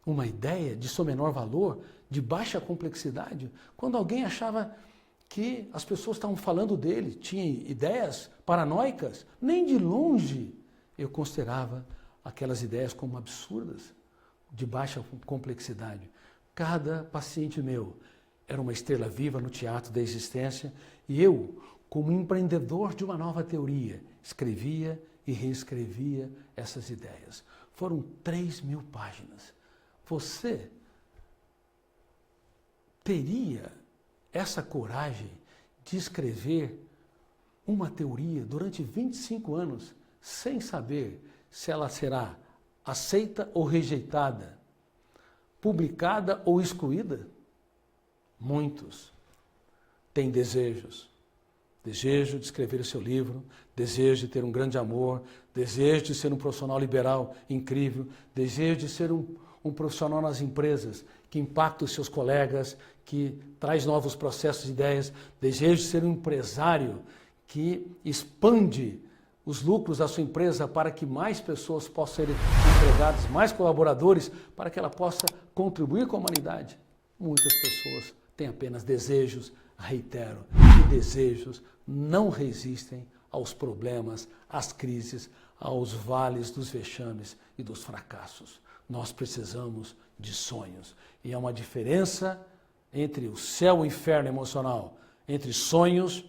uma ideia de seu menor valor, de baixa complexidade. Quando alguém achava que as pessoas estavam falando dele, tinha ideias paranoicas, nem de longe eu considerava aquelas ideias como absurdas, de baixa complexidade. Cada paciente meu era uma estrela viva no teatro da existência e eu, como empreendedor de uma nova teoria, escrevia e reescrevia essas ideias. Foram 3.000 páginas. Você teria essa coragem de escrever uma teoria durante 25 anos sem saber se ela será aceita ou rejeitada, publicada ou excluída? Muitos têm desejos. Desejo de escrever o seu livro, desejo de ter um grande amor, desejo de ser um profissional liberal incrível, desejo de ser um profissional nas empresas que impacta os seus colegas, que traz novos processos e ideias, desejo de ser um empresário que expande os lucros da sua empresa para que mais pessoas possam ser empregadas, mais colaboradores, para que ela possa contribuir com a humanidade. Muitas pessoas têm apenas desejos, reitero, e desejos não resistem aos problemas, às crises, aos vales dos vexames e dos fracassos. Nós precisamos de sonhos. E há uma diferença entre o céu e o inferno emocional, entre sonhos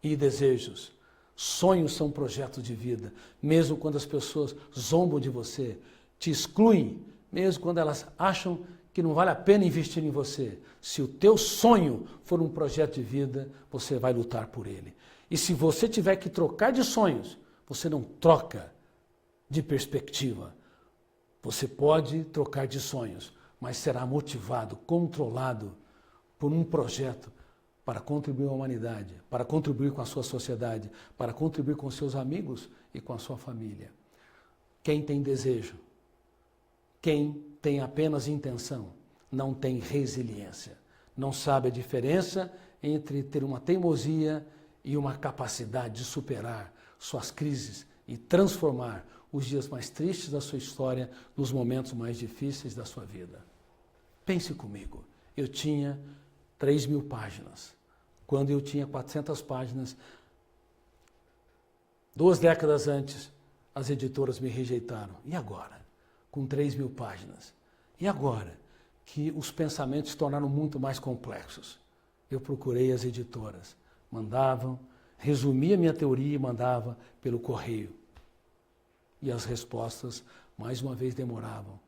e desejos. Sonhos são projetos de vida, mesmo quando as pessoas zombam de você, te excluem, mesmo quando elas acham que não vale a pena investir em você. Se o teu sonho for um projeto de vida, você vai lutar por ele. E se você tiver que trocar de sonhos, você não troca de perspectiva. Você pode trocar de sonhos, mas será motivado, controlado por um projeto para contribuir com a humanidade, para contribuir com a sua sociedade, para contribuir com seus amigos e com a sua família. Quem tem desejo, quem tem apenas intenção, não tem resiliência, não sabe a diferença entre ter uma teimosia e uma capacidade de superar suas crises e transformar os dias mais tristes da sua história nos momentos mais difíceis da sua vida. Pense comigo, eu tinha 3.000 páginas. Quando eu tinha 400 páginas, 2 décadas antes, as editoras me rejeitaram. E agora? Com 3.000 páginas. E agora? Que os pensamentos se tornaram muito mais complexos. Eu procurei as editoras. Mandavam, resumia minha teoria e mandava pelo correio. E as respostas, mais uma vez, demoravam.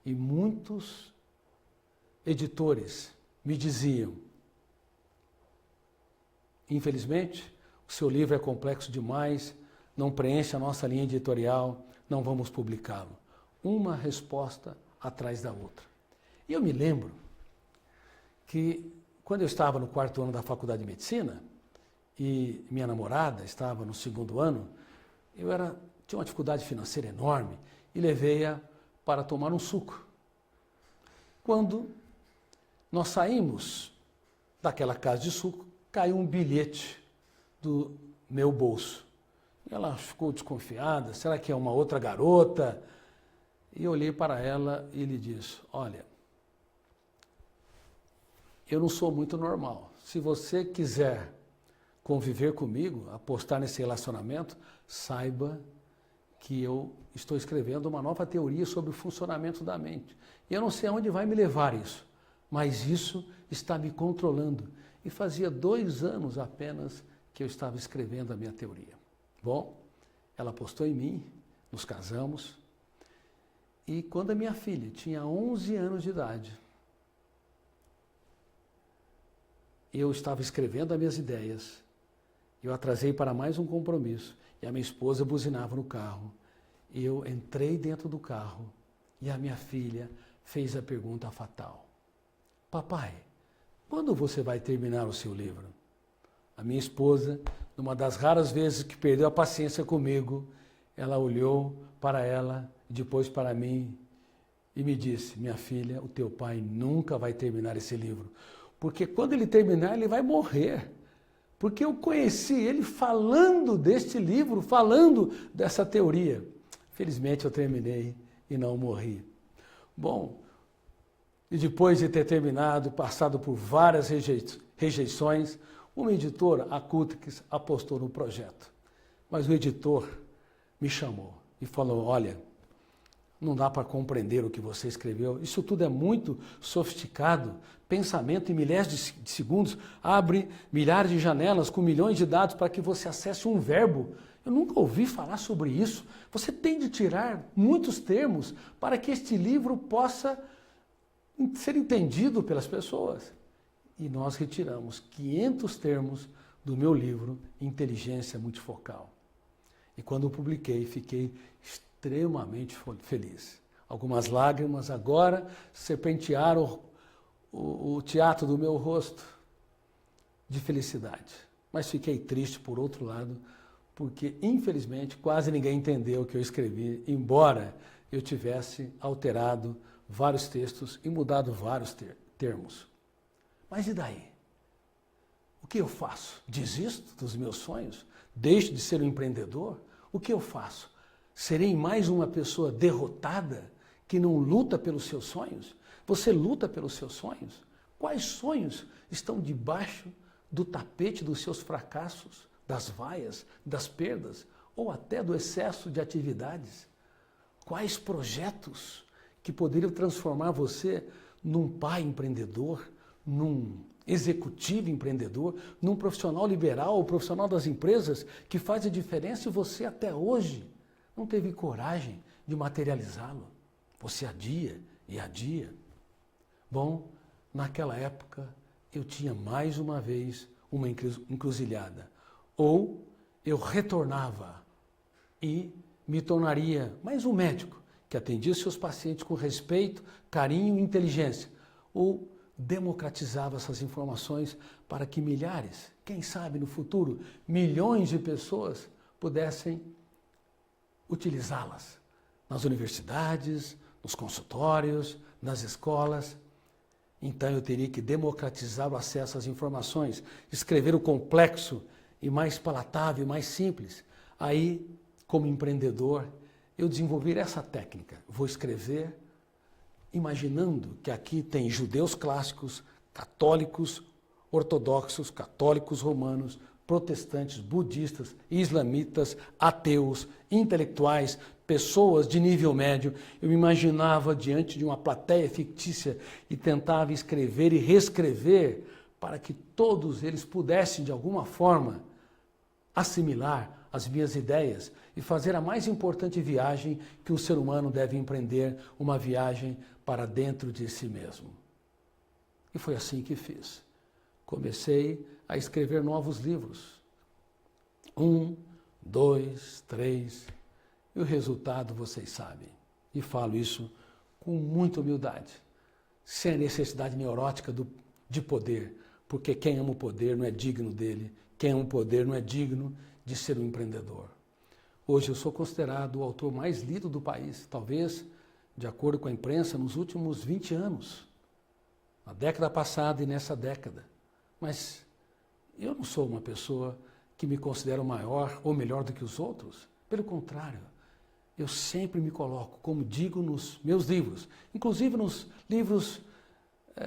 E muitos editores me diziam: infelizmente, o seu livro é complexo demais, não preenche a nossa linha editorial, não vamos publicá-lo. Uma resposta atrás da outra. E eu me lembro que, quando eu estava no 4º ano da faculdade de medicina, e minha namorada estava no 2º ano, tinha uma dificuldade financeira enorme e levei-a para tomar um suco. Quando nós saímos daquela casa de suco, caiu um bilhete do meu bolso. E ela ficou desconfiada, será que é uma outra garota? E eu olhei para ela e lhe disse: olha, eu não sou muito normal. Se você quiser conviver comigo, apostar nesse relacionamento, saiba que eu estou escrevendo uma nova teoria sobre o funcionamento da mente. E eu não sei aonde vai me levar isso, mas isso está me controlando. E fazia 2 anos apenas que eu estava escrevendo a minha teoria. Bom, ela apostou em mim, nos casamos, e quando a minha filha tinha 11 anos de idade, eu estava escrevendo as minhas ideias, eu atrasei para mais um compromisso, e a minha esposa buzinava no carro. Eu entrei dentro do carro e a minha filha fez a pergunta fatal: papai, quando você vai terminar o seu livro? A minha esposa, numa das raras vezes que perdeu a paciência comigo, ela olhou para ela, depois para mim, e me disse: minha filha, o teu pai nunca vai terminar esse livro, porque quando ele terminar, ele vai morrer. Porque eu conheci ele falando deste livro, falando dessa teoria. Felizmente eu terminei e não morri. Bom, e depois de ter terminado, passado por várias rejeições, uma editora, a Cultrix, apostou no projeto. Mas o editor me chamou e falou: olha, não dá para compreender o que você escreveu. Isso tudo é muito sofisticado. Pensamento em milhares de segundos abre milhares de janelas com milhões de dados para que você acesse um verbo. Eu nunca ouvi falar sobre isso. Você tem de tirar muitos termos para que este livro possa ser entendido pelas pessoas. E nós retiramos 500 termos do meu livro Inteligência Multifocal. E quando eu publiquei, fiquei extremamente feliz. Algumas lágrimas agora serpentearam o teatro do meu rosto de felicidade. Mas fiquei triste, por outro lado, porque, infelizmente, quase ninguém entendeu o que eu escrevi, embora eu tivesse alterado vários textos e mudado vários termos. Mas e daí? O que eu faço? Desisto dos meus sonhos? Deixo de ser um empreendedor? O que eu faço? Serei mais uma pessoa derrotada que não luta pelos seus sonhos? Você luta pelos seus sonhos? Quais sonhos estão debaixo do tapete dos seus fracassos, das vaias, das perdas ou até do excesso de atividades? Quais projetos que poderiam transformar você num pai empreendedor, num executivo empreendedor, num profissional liberal ou profissional das empresas que faz a diferença e você até hoje não teve coragem de materializá-lo? Você adia e adia. Bom, naquela época eu tinha mais uma vez uma encruzilhada. Ou eu retornava e me tornaria mais um médico que atendia seus pacientes com respeito, carinho e inteligência. Ou democratizava essas informações para que milhares, quem sabe no futuro, milhões de pessoas pudessem utilizá-las nas universidades, nos consultórios, nas escolas. Então eu teria que democratizar o acesso às informações, escrever o complexo e mais palatável, mais simples. Aí, como empreendedor, eu desenvolver essa técnica. Vou escrever imaginando que aqui tem judeus clássicos, católicos ortodoxos, católicos romanos, protestantes, budistas, islamitas, ateus, intelectuais, pessoas de nível médio. Eu me imaginava diante de uma plateia fictícia e tentava escrever e reescrever para que todos eles pudessem, de alguma forma, assimilar as minhas ideias e fazer a mais importante viagem que um ser humano deve empreender, uma viagem para dentro de si mesmo. E foi assim que fiz. Comecei a escrever novos livros. 1, 2, 3. E o resultado vocês sabem. E falo isso com muita humildade, sem a necessidade neurótica de poder, porque quem ama o poder não é digno dele, quem ama o poder não é digno de ser um empreendedor. Hoje eu sou considerado o autor mais lido do país, talvez, de acordo com a imprensa, nos últimos 20 anos. Na década passada e nessa década. Mas eu não sou uma pessoa que me considero maior ou melhor do que os outros. Pelo contrário, eu sempre me coloco, como digo nos meus livros, inclusive nos livros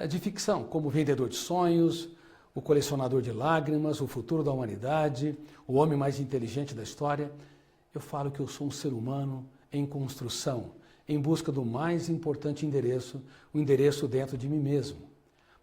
de ficção, como Vendedor de Sonhos, O Colecionador de Lágrimas, O Futuro da Humanidade, O Homem Mais Inteligente da História. Eu falo que eu sou um ser humano em construção, em busca do mais importante endereço, o endereço dentro de mim mesmo.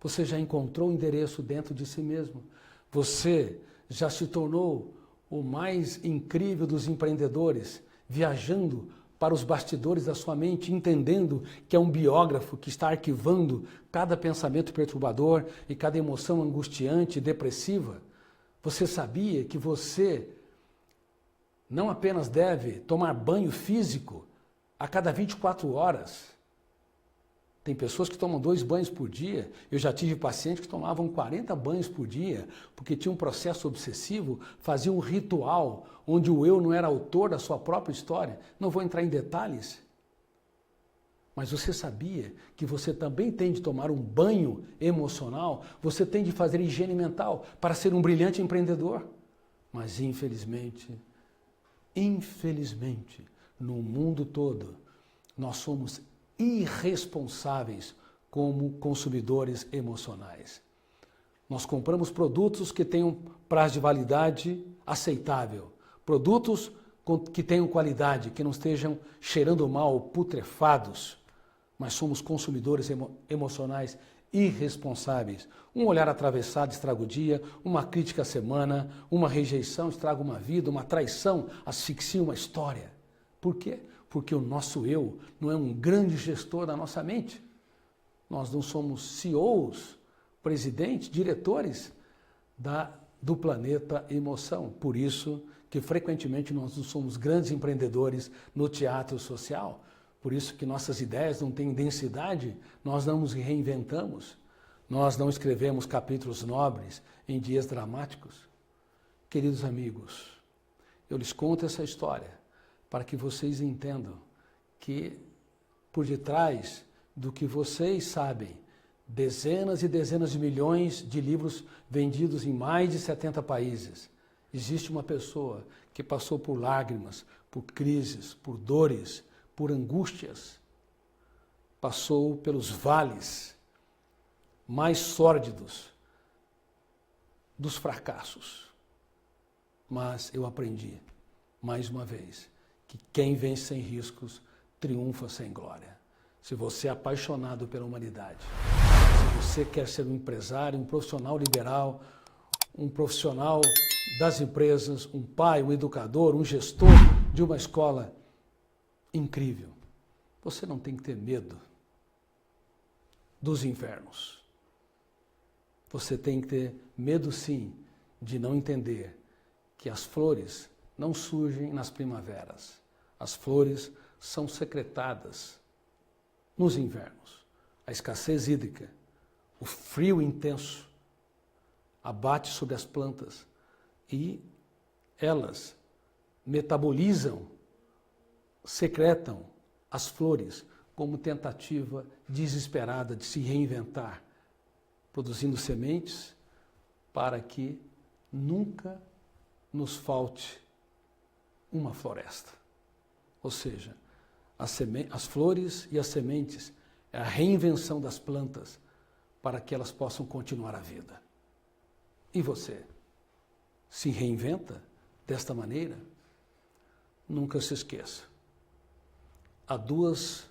Você já encontrou o endereço dentro de si mesmo? Você já se tornou o mais incrível dos empreendedores, viajando para os bastidores da sua mente, entendendo que é um biógrafo que está arquivando cada pensamento perturbador e cada emoção angustiante e depressiva? Você sabia que você não apenas deve tomar banho físico a cada 24 horas? Tem pessoas que tomam 2 banhos por dia. Eu já tive pacientes que tomavam 40 banhos por dia, porque tinha um processo obsessivo, fazia um ritual onde o eu não era autor da sua própria história. Não vou entrar em detalhes. Mas você sabia que você também tem de tomar um banho emocional? Você tem de fazer higiene mental para ser um brilhante empreendedor? Mas infelizmente, no mundo todo, nós somos irresponsáveis como consumidores emocionais. Nós compramos produtos que tenham prazo de validade aceitável, produtos que tenham qualidade, que não estejam cheirando mal, putrefados, mas somos consumidores emocionais irresponsáveis. Um olhar atravessado estraga o dia, uma crítica à semana, uma rejeição estraga uma vida, uma traição asfixia uma história. Por quê? Porque o nosso eu não é um grande gestor da nossa mente. Nós não somos CEOs, presidentes, diretores do planeta emoção. Por isso que frequentemente nós não somos grandes empreendedores no teatro social. Por isso que nossas ideias não têm densidade, nós não nos reinventamos. Nós não escrevemos capítulos nobres em dias dramáticos. Queridos amigos, eu lhes conto essa história para que vocês entendam que por detrás do que vocês sabem, dezenas e dezenas de milhões de livros vendidos em mais de 70 países, existe uma pessoa que passou por lágrimas, por crises, por dores, por angústias, passou pelos vales mais sórdidos dos fracassos. Mas eu aprendi, mais uma vez, que quem vence sem riscos triunfa sem glória. Se você é apaixonado pela humanidade, se você quer ser um empresário, um profissional liberal, um profissional das empresas, um pai, um educador, um gestor de uma escola incrível, você não tem que ter medo dos invernos. Você tem que ter medo, sim, de não entender que as flores não surgem nas primaveras. As flores são secretadas nos invernos. A escassez hídrica, o frio intenso abate sobre as plantas e elas metabolizam, secretam as flores como tentativa desesperada de se reinventar, produzindo sementes para que nunca nos falte uma floresta. Ou seja, as flores e as sementes é a reinvenção das plantas para que elas possam continuar a vida. E você se reinventa desta maneira? Nunca se esqueça. Há duas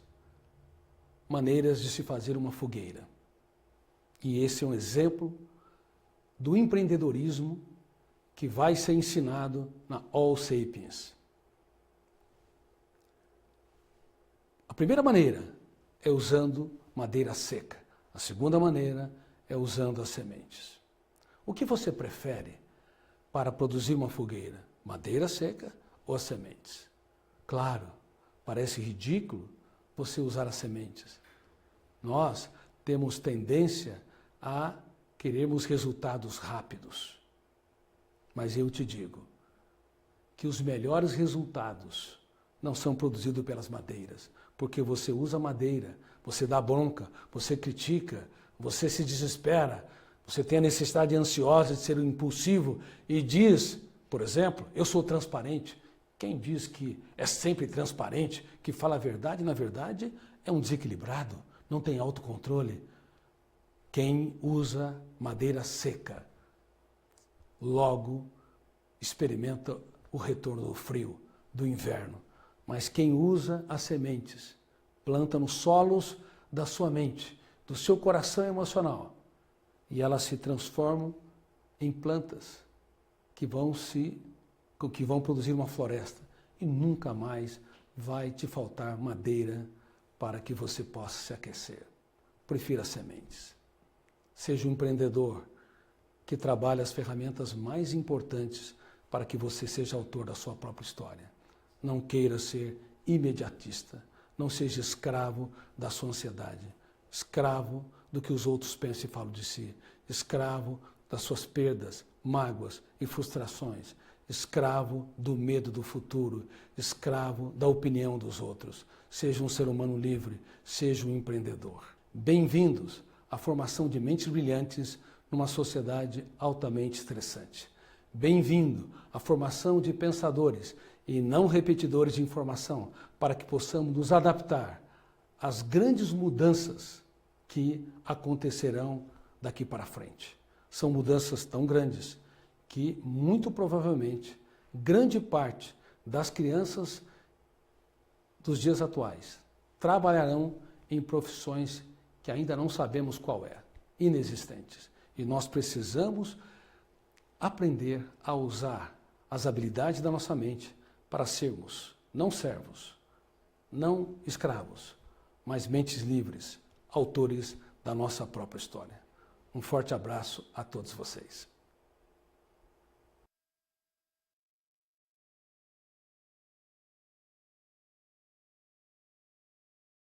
maneiras de se fazer uma fogueira. E esse é um exemplo do empreendedorismo que vai ser ensinado na All Sapiens. A primeira maneira é usando madeira seca. A segunda maneira é usando as sementes. O que você prefere para produzir uma fogueira? Madeira seca ou as sementes? Claro, parece ridículo você usar as sementes. Nós temos tendência a queremos resultados rápidos. Mas eu te digo que os melhores resultados não são produzidos pelas madeiras, porque você usa madeira, você dá bronca, você critica, você se desespera, você tem a necessidade ansiosa de ser impulsivo e diz, por exemplo, eu sou transparente. Quem diz que é sempre transparente, que fala a verdade, na verdade, é um desequilibrado, não tem autocontrole. Quem usa madeira seca, logo experimenta o retorno do frio, do inverno. Mas quem usa as sementes, planta nos solos da sua mente, do seu coração emocional, e elas se transformam em plantas que vão produzir uma floresta e nunca mais vai te faltar madeira para que você possa se aquecer. Prefira as sementes. Seja um empreendedor que trabalhe as ferramentas mais importantes para que você seja autor da sua própria história. Não queira ser imediatista. Não seja escravo da sua ansiedade. Escravo do que os outros pensam e falam de si. Escravo das suas perdas, mágoas e frustrações. Escravo do medo do futuro. Escravo da opinião dos outros. Seja um ser humano livre. Seja um empreendedor. Bem-vindos à formação de mentes brilhantes numa sociedade altamente estressante. Bem-vindo à formação de pensadores e não repetidores de informação, para que possamos nos adaptar às grandes mudanças que acontecerão daqui para frente. São mudanças tão grandes que, muito provavelmente, grande parte das crianças dos dias atuais trabalharão em profissões que ainda não sabemos qual é, inexistentes. E nós precisamos aprender a usar as habilidades da nossa mente para sermos não servos, não escravos, mas mentes livres, autores da nossa própria história. Um forte abraço a todos vocês.